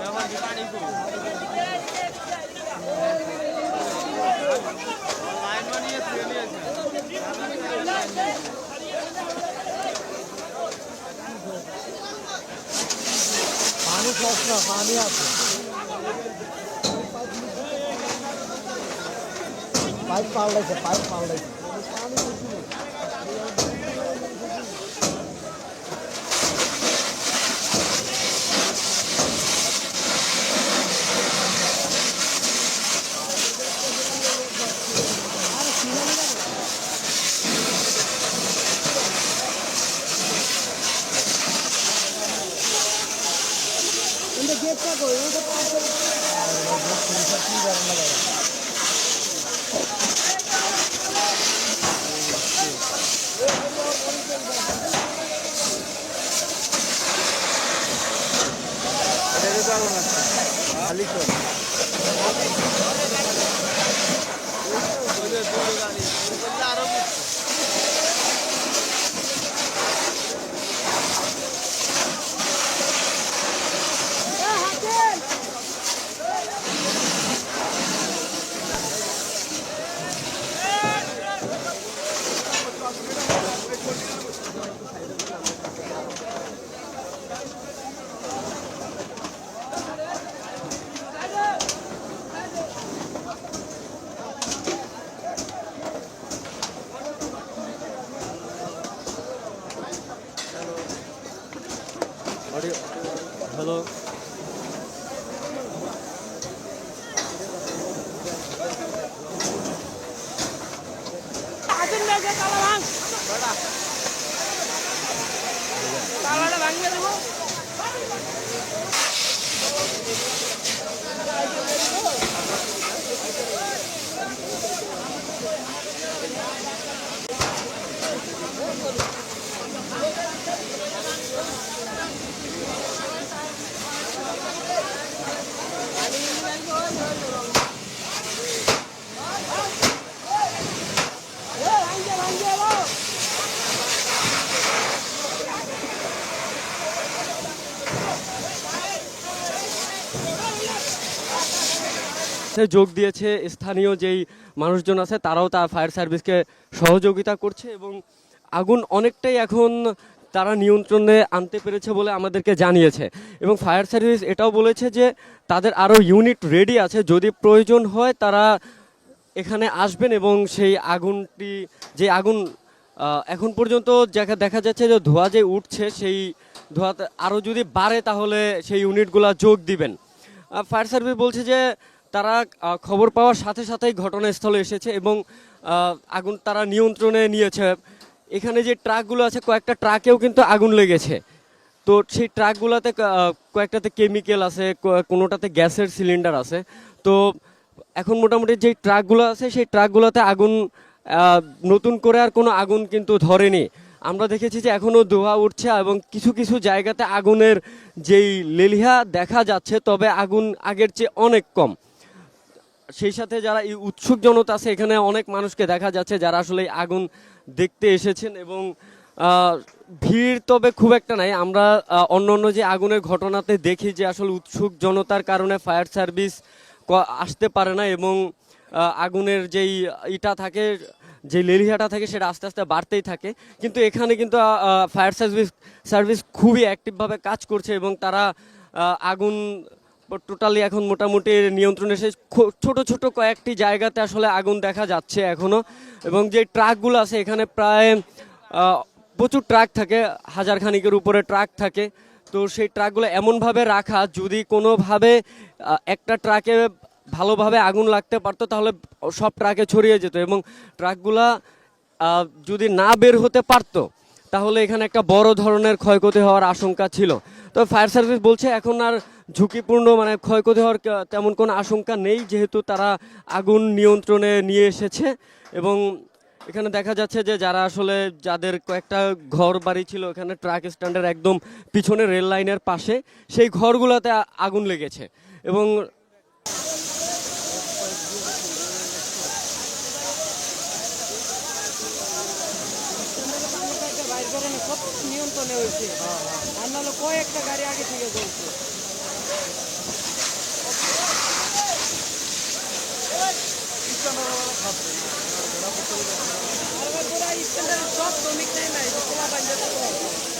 পানি সস্তা, পানি আছে, পাইপ পাল্টাইছে, পাইপ পাল্টাইছে। গেটটা কই ওটা খালি কর আরো হ্যালো যোগ দিয়েছে স্থানীয় যেই মানুষজন আছে তারাও তার ফায়ার সার্ভিসকে সহযোগিতা করছে এবং আগুন অনেকটাই এখন তারা নিয়ন্ত্রণে আনতে পেরেছে বলে আমাদেরকে জানিয়েছে এবং ফায়ার সার্ভিস এটাও বলেছে যে তাদের আরও ইউনিট রেডি আছে, যদি প্রয়োজন হয় তারা এখানে আসবেন এবং সেই আগুনটি যে আগুন এখন পর্যন্ত দেখা যাচ্ছে যে ধোঁয়া যে উঠছে সেই ধোঁয়াতে আরও যদি বাড়ে তাহলে সেই ইউনিটগুলো যোগ দিবেন। ফায়ার সার্ভিস বলছে যে তারা খবর পাওয়ার সাথে সাথেই ঘটনাস্থলে এসেছে এবং আগুন তারা নিয়ন্ত্রণে নিয়েছে। এখানে যে ট্রাকগুলো আছে কয়েকটা ট্রাকেও কিন্তু আগুন লেগেছে, তো সেই ট্রাকগুলোতে কয়েকটাতে কেমিক্যাল আছে, কোনোটাতে গ্যাসের সিলিন্ডার আছে। তো এখন মোটামুটি যেই ট্রাকগুলো আছে সেই ট্রাকগুলোতে আগুন নতুন করে আর কোনো আগুন কিন্তু ধরেনি। আমরা দেখেছি যে এখনও ধোঁয়া উঠছে এবং কিছু কিছু জায়গাতে আগুনের যেই লেলিহা দেখা যাচ্ছে, তবে আগুন আগের চেয়ে অনেক কম। সেই সাথে যারা এই উৎসুক জনতা আছে এখানে অনেক মানুষকে দেখা যাচ্ছে যারা আসলে আগুন দেখতে এসেছেন এবং ভিড় তবে খুব একটা নাই। আমরা অন্য যে আগুনের ঘটনাতে দেখি যে আসলে উৎসুক জনতার কারণে ফায়ার সার্ভিস আসতে পারে না এবং আগুনের যেই ইটা থাকে, যে লেলিহাটা থাকে সেটা আস্তে আস্তে বাড়তেই থাকে। কিন্তু এখানে কিন্তু ফায়ার সার্ভিস খুবই অ্যাক্টিভভাবে কাজ করছে এবং তারা আগুন টোটালি এখন মোটামুটি নিয়ন্ত্রণে এসে ছোট ছোট কয়েকটি জায়গাতে আসলে আগুন দেখা যাচ্ছে এখনও। এবং যে ট্রাকগুলো আছে এখানে প্রায় প্রচুর ট্রাক থাকে, হাজার খানিকের উপরে ট্রাক থাকে। তো সেই ট্রাকগুলো এমনভাবে রাখা যদি কোনোভাবে একটা ট্রাকে ভালোভাবে আগুন লাগতে পারতো তাহলে সব ট্রাকে ছড়িয়ে যেত এবং ট্রাকগুলা যদি না বের হতে পারতো তাহলে এখানে একটা বড় ধরনের ক্ষয়ক্ষতি হওয়ার আশঙ্কা ছিল। তো ফায়ার সার্ভিস বলছে এখন আর ঝুঁকিপূর্ণ মানে ক্ষয়ক্ষতি হওয়ার তেমন কোনো আশঙ্কা নেই, যেহেতু তারা আগুন নিয়ন্ত্রণে নিয়ে এসেছে। এবং এখানে দেখা যাচ্ছে যে যারা আসলে যাদের কয়েকটা ঘর বাড়ি ছিল এখানে ট্রাক স্ট্যান্ডের একদম পিছনে রেল লাইনের পাশে, সেই ঘরগুলোতে আগুন লেগেছে এবং নিয়ন্ত্রণে হয়েছে, আর নাহলে কয়েকটা গাড়ি আগে থেকে চলছে। আর গোড়া স্ট্যান্ডার্ড সব শ্রমিক নেই নাই পোলা পাঞ্জাবে